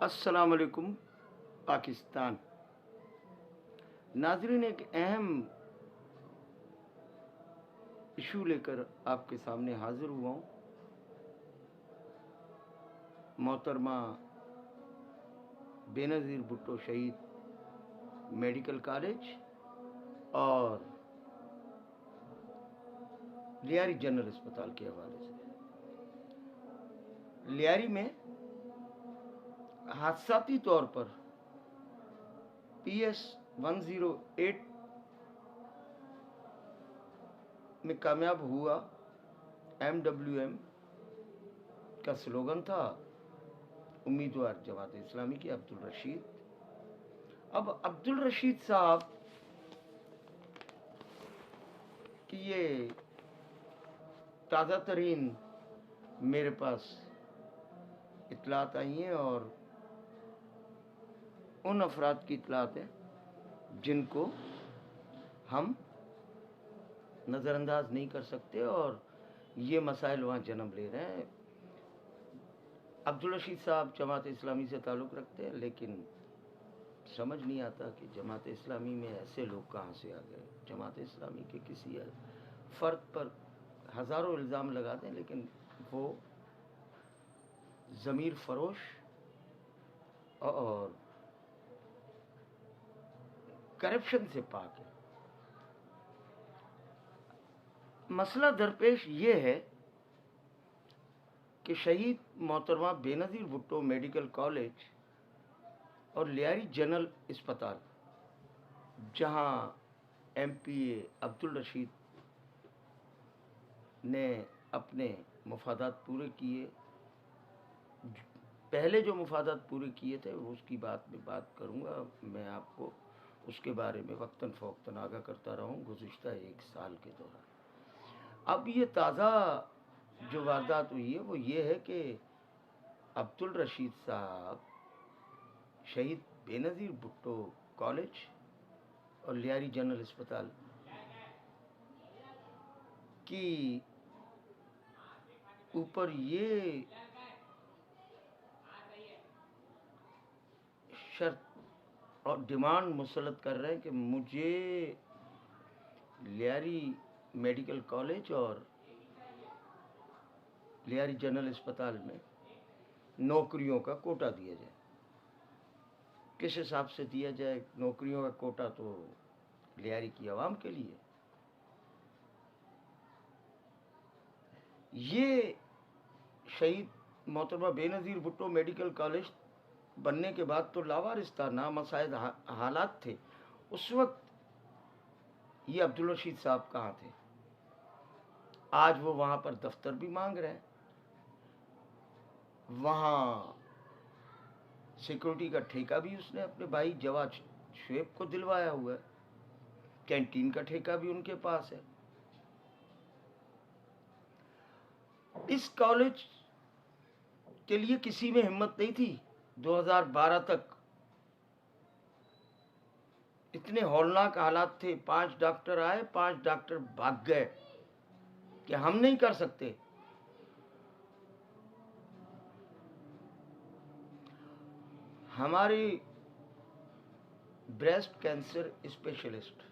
अस्सलाम वालेकुम पाकिस्तान। नाज़रीन, एक अहम इशू लेकर आपके सामने हाजिर हुआ हूँ। मोहतरमा बेनज़ीर भुट्टो शहीद मेडिकल कॉलेज और लियारी जनरल अस्पताल के हवाले से। लियारी में हादसाती तौर पर PS 108 में कामयाब हुआ MWM का स्लोगन था उम्मीदवार जमात इस्लामी की अब्दुल रशीद। अब अब्दुल रशीद साहब की ये ताज़ा तरीन मेरे पास इतलात आई हैं और उन अफराद की इतलात है जिनको हम नज़रअंदाज नहीं कर सकते और ये मसाइल वहाँ जन्म ले रहे हैं। अब्दुल रशीद साहब जमात इस्लामी से ताल्लुक़ रखते हैं, लेकिन समझ नहीं आता कि जमात इस्लामी में ऐसे लोग कहाँ से आ गए। जमात इस्लामी के किसी फ़र्द पर हज़ारों इल्ज़ाम लगा दें, लेकिन वो ज़मीर फरोश और करप्शन से पाक है। मसला दरपेश ये है कि शहीद मोहतरमा बेनज़ीर भुट्टो मेडिकल कॉलेज और लियारी जनरल अस्पताल, जहां MPA अब्दुल रशीद ने अपने मुफादात पूरे किए, पहले जो मुफादात पूरे किए थे उसकी बात करूंगा। मैं आपको उसके बारे में वक्तन फ़वक्तन आगाह करता रहा हूँ गुज़िश्ता 1 साल के दौरान। अब ये ताज़ा जो वारदात हुई है वो ये है कि अब्दुल रशीद साहब शहीद बेनज़ीर भुट्टो कॉलेज और लियारी जनरल अस्पताल की ऊपर ये शर्त और डिमांड मुसल्लत कर रहे हैं कि मुझे लियारी मेडिकल कॉलेज और लियारी जनरल अस्पताल में नौकरियों का कोटा दिया जाए। किस हिसाब से दिया जाए नौकरियों का कोटा? तो लियारी की आवाम के लिए। ये शहीद मोहतरमा बेनज़ीर भुट्टो मेडिकल कॉलेज बनने के बाद तो लावारिस था, नामसाइद हालात थे। उस वक्त ये अब्दुल रशीद साहब कहाँ थे? आज वो वहाँ पर दफ्तर भी मांग रहे हैं, वहाँ सिक्योरिटी का ठेका भी उसने अपने भाई जवाद शुएब को दिलवाया हुआ है, कैंटीन का ठेका भी उनके पास है। इस कॉलेज के लिए किसी में हिम्मत नहीं थी 2012 तक। इतने हौलनाक हालात थे, 5 डॉक्टर आए, 5 डॉक्टर भाग गए कि हम नहीं कर सकते। हमारी breast cancer specialist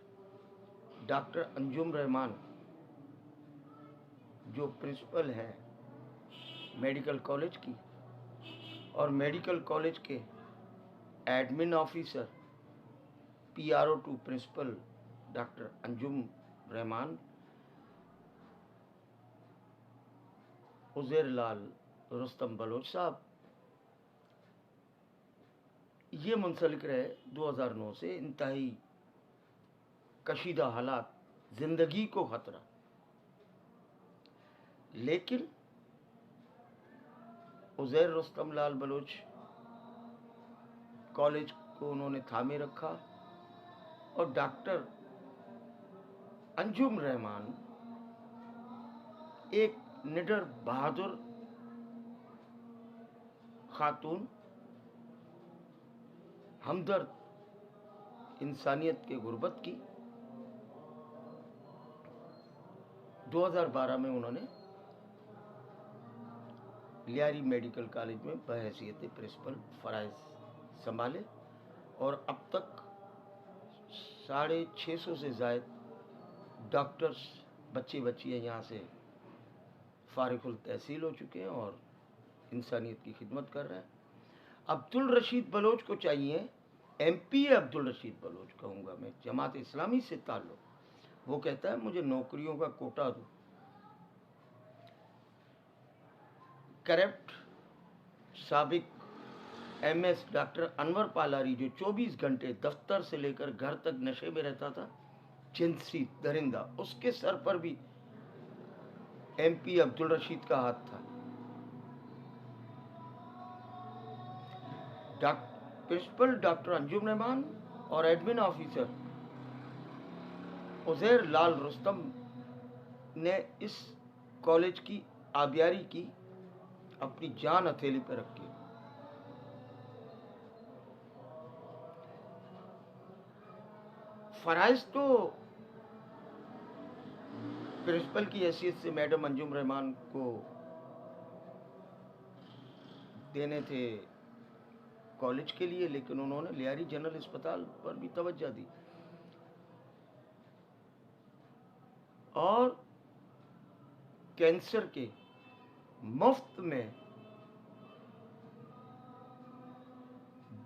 doctor Anjum Rahman, जो प्रिंसिपल है मेडिकल कॉलेज की, और मेडिकल कॉलेज के admin officer PRO2 principal doctor Anjum Rahman, Uzair Lal Rustam Baloch sahab, ये मुंसलिक रहे 2009 से। इंतहाई कशीदा हालात, जिंदगी को खतरा, लेकिन उज़ैर रुस्तम लाल बलोच कॉलेज को उन्होंने थामे रखा और डॉक्टर अंजुम रहमान एक निडर बहादुर खातून, हमदर्द इंसानियत के गुर्बत की, 2012 में उन्होंने لیاری میڈیکل کالج میں بحیثیت پرنسپل فرائض سنبھالے اور اب تک 650 سے زائد ڈاکٹرز بچے بچیاں یہاں سے فارغ التحصیل ہو چکے ہیں اور انسانیت کی خدمت کر رہے ہیں۔ عبدالرشید بلوچ کو چاہیے، ایم پی عبدالرشید بلوچ کہوں گا میں، جماعت اسلامی سے تعلق، وہ کہتا ہے مجھے نوکریوں کا کوٹا دو۔ کرپٹ سابق ایم ایس ڈاکٹر انور پالاری جو 24 گھنٹے دفتر سے لے کر گھر تک نشے میں رہتا تھا، جنسی درندہ، اس کے سر پر بھی ایم پی عبدالرشید کا ہاتھ تھا۔ پرنسپل ڈاکٹر انجم رحمان اور ایڈمن آفیسر عزیر لال رستم نے اس کالج کی آبیاری کی اپنی جان ہتھیلی پہ رکھ کے۔ فرائض تو پرنسپل کی حیثیت سے میڈم انجم رحمان کو دینے تھے کالج کے لیے، لیکن انہوں نے لیاری جنرل اسپتال پر بھی توجہ دی اور کینسر کے مفت میں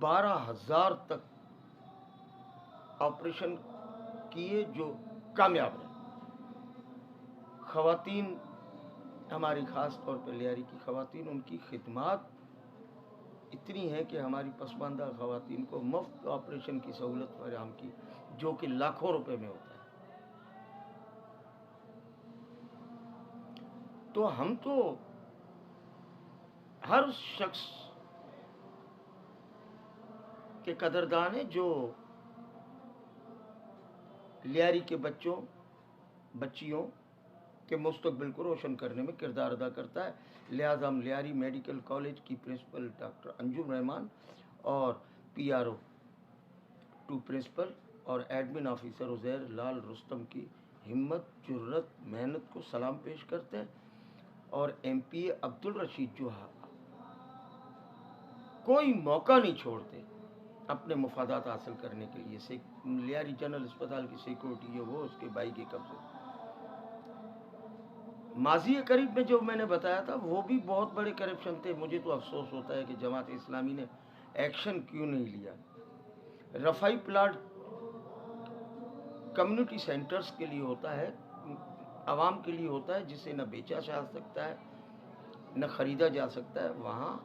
12,000 تک آپریشن کیے جو کامیاب رہے۔ خواتین ہماری خاص طور پہ لیاری کی خواتین، ان کی خدمات اتنی ہیں کہ ہماری پسماندہ خواتین کو مفت آپریشن کی سہولت فراہم کی، جو کہ لاکھوں روپے میں ہوتا ہے۔ تو ہم تو ہر اس شخص کے قدردان ہیں جو لیاری کے بچیوں کے مستقبل کو روشن کرنے میں کردار ادا کرتا ہے۔ لہذا ہم لیاری میڈیکل کالج کی پرنسپل ڈاکٹر انجم رحمان اور PRO 2 پرنسپل اور ایڈمن آفیسر عزیر لال رستم کی ہمت، جرت، محنت کو سلام پیش کرتے ہیں، اور ایم پی عبدالرشید جو کوئی موقع نہیں چھوڑتے اپنے مفادات حاصل کرنے کے لیے۔ لیاری جنرل اسپتال کی سیکورٹی جو وہ اس کے بھائی کے قبضے، ماضی قریب میں جو میں نے بتایا تھا وہ بھی بہت بڑے کرپشن تھے۔ مجھے تو افسوس ہوتا ہے کہ جماعت اسلامی نے ایکشن کیوں نہیں لیا۔ رفائی پلاٹ کمیونٹی سینٹرز کے لیے ہوتا ہے، عوام کے لیے ہوتا ہے، جسے نہ بیچا جا سکتا ہے نہ خریدا جا سکتا ہے۔ وہاں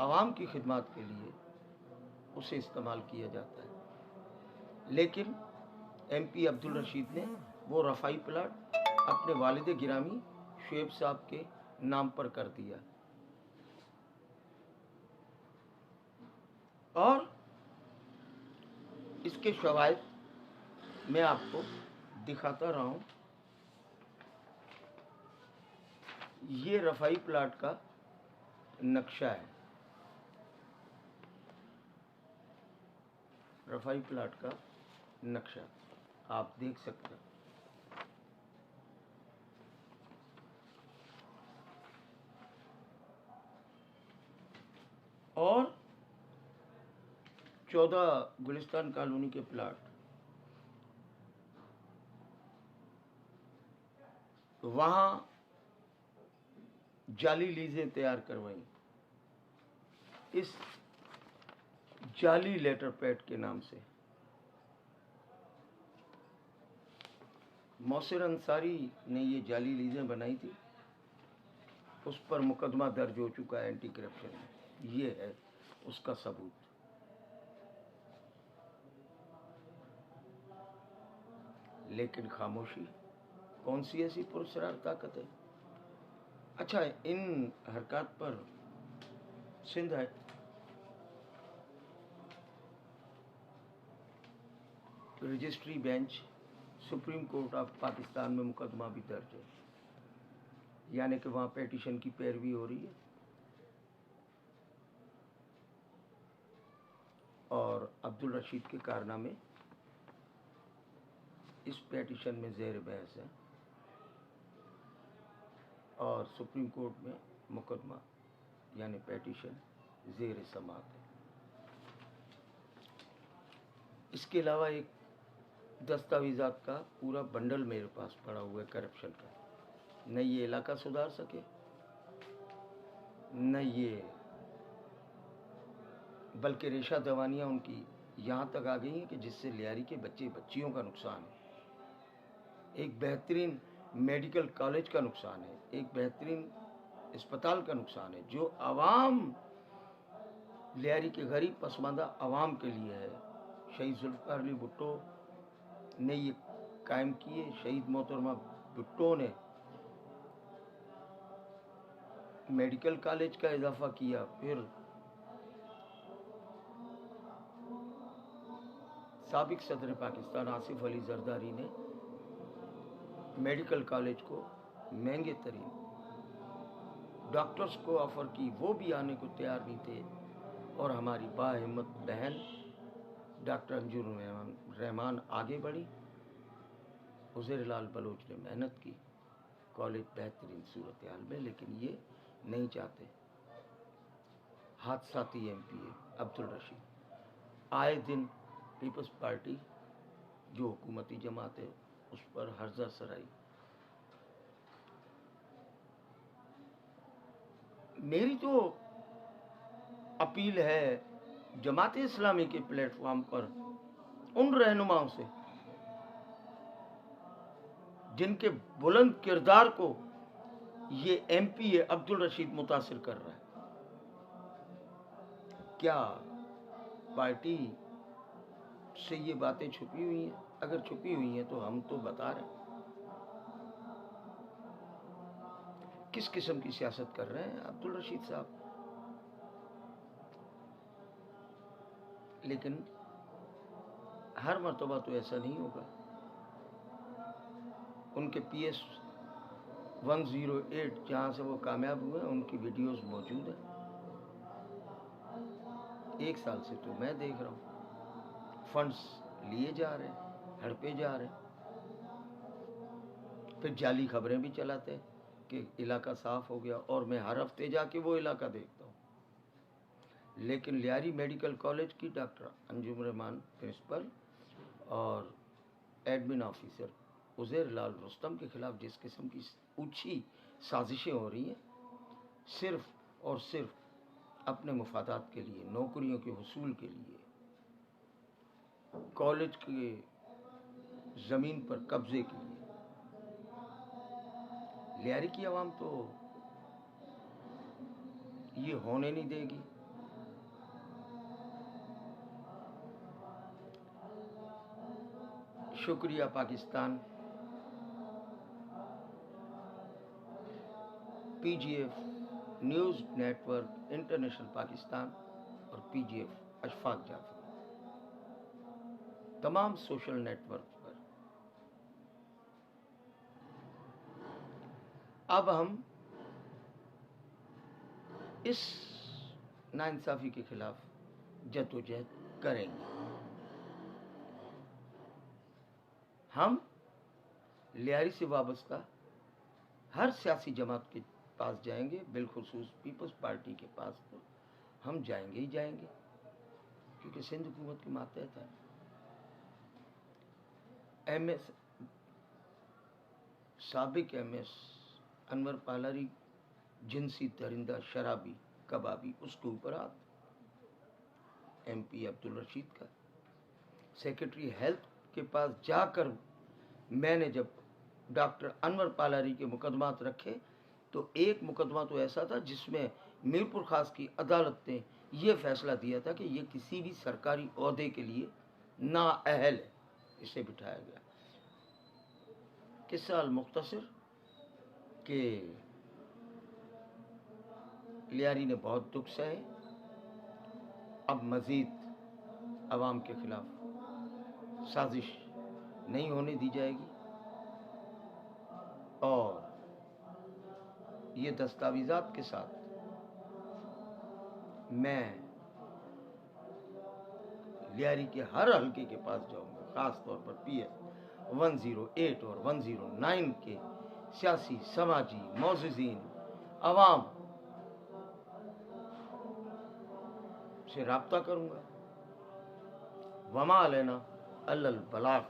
عوام کی خدمات کے لیے اسے استعمال کیا جاتا ہے، لیکن ایم پی عبدالرشید نے وہ رفائی پلاٹ اپنے والد گرامی شعیب صاحب کے نام پر کر دیا، اور اس کے شواہد میں آپ کو دکھاتا رہا ہوں۔ یہ رفائی پلاٹ کا نقشہ ہے، رفائی پلاٹ کا نقشہ آپ دیکھ سکتے ہیں۔ اور 14 گلستان کالونی کے پلاٹ، وہاں جعلی لیزیں تیار کروائیں اس جعلی لیٹر پیڈ کے نام سے۔ محسن انصاری نے یہ جعلی لیزیں بنائی تھی، اس پر مقدمہ درج ہو چکا ہے اینٹی کرپشن میں، یہ ہے اس کا ثبوت۔ لیکن خاموشی، کون سی ایسی پراسرار طاقت ہے؟ اچھا، ان حرکات پر سندھ ہے registry bench supreme court of Pakistan میں مقدمہ بھی درج ہے، یعنی کہ وہاں پیٹیشن کی پیروی ہو رہی ہے، اور عبدالرشید کے کارنامے اس پیٹیشن میں زیر بحث ہے، اور سپریم کورٹ میں मुकदमा यानी पेटिशन ज़ेर समाअत है। इसके अलावा एक दस्तावेज़ात का पूरा बंडल मेरे पास पड़ा हुआ है करप्शन का। न ये इलाका सुधार सके, न ये, बल्कि रेशा दवानियाँ उनकी यहाँ तक आ गई हैं कि जिससे लियारी के बच्चे बच्चियों का नुकसान है, एक बेहतरीन मेडिकल कॉलेज का नुकसान है, एक बेहतरीन अस्पताल का नुकसान है जो आवाम, लियारी के गरीब पसमानदा आवाम के लिए है। शहीद जुल्फ़िकार अली भुट्टो ने ये कायम किए। शहीद मोहतरमा भुट्टो ने मेडिकल कॉलेज का इजाफा किया। फिर साबिक सदर पाकिस्तान आसिफ अली जरदारी ने मेडिकल कॉलेज को महंगे तरीन डॉक्टर्स को ऑफर की, वो भी आने को तैयार नहीं थे। और हमारी बाहिम्मत बहन डॉक्टर अंजुम रहमान आगे बढ़ी। उज़ैर लाल बलोच ने मेहनत की, कॉलेज बेहतरीन सूरत हाल में, लेकिन ये नहीं चाहते। हादसाती MPA अब्दुल रशीद, आए दिन पीपल्स पार्टी जो हुकूमती जमात है उस पर हर्जा सराई। मेरी तो अपील है जमात इस्लामी के प्लेटफॉर्म पर उन रहनुमाओं से जिनके बुलंद किरदार को ये MPA अब्दुल रशीद मुतासिर कर रहा है। क्या पार्टी से ये बातें छुपी हुई हैं? अगर छुपी हुई हैं तो हम तो बता रहे हैं किस किस्म की सियासत कर रहे हैं अब्दुल रशीद साहब। लेकिन हर मर्तबा तो ऐसा नहीं होगा। उनके PS 108 जहाँ से वो कामयाब हुए उनकी वीडियोस मौजूद हैं। 1 साल से तो मैं देख रहा हूँ फंड्स लिए जा रहे हैं, हड़पे जा रहे हैं। फिर जाली खबरें भी चलाते हैं कि इलाका साफ हो गया, और मैं हर हफ्ते जाके वो इलाका देखता हूँ। लेकिन लियारी मेडिकल कॉलेज की डॉक्टर अंजुम रहमान प्रिंसिपल और एडमिन ऑफिसर उज़ैर लाल रुस्तम के खिलाफ जिस किस्म की ऊंची साजिशें हो रही हैं, सिर्फ और सिर्फ अपने मुफादात के लिए, नौकरियों के हुसूल के लिए, कॉलेज के ज़मीन पर कब्जे के लिए, लियारी की आवाम तो ये होने नहीं देगी। शुक्रिया Pakistan, PGF news network international Pakistan और PGF अशफाक जाफर, तमाम सोशल नेटवर्क पर। अब हम इस नाइंसाफ़ी के खिलाफ जद्दोजहद करेंगे। हम लियारी से वाबस्ता हर सियासी जमात के पास जाएंगे, बिलखुसूस पीपल्स पार्टी के पास तो हम जाएंगे ही जाएंगे, क्योंकि सिंध हुकूमत के मातहत है। MS साबिक MS अनवर पालारी जिनसी दरिंदा, शराबी, कबाबी, उसके ऊपर हाथ। MP अब्दुल रशीद का सेक्रेटरी हेल्थ के पास जाकर मैंने जब डॉक्टर अनवर पालारी के मुकदमात रखे तो एक मुकदमा तो ऐसा था जिसमें मीरपुर खास की अदालत ने यह फैसला दिया था कि ये किसी भी सरकारी ओहदे के लिए नाअहल है, इसे बिठाया गया। किस्सा मुख्तसर के लियारी ने बहुत दुख सहे। अब मज़ीद अवाम के खिलाफ साजिश नहीं होने दी जाएगी, और ये दस्तावेज़ात के साथ मैं लियारी के हर हल्के के पास जाऊंगा, ख़ास तौर पर PS 108 और 109 के सियासी, समाजी, मौज़ीज़ीन, अवाम سے رابطہ کروں گا. وما علینا الا البلاغ.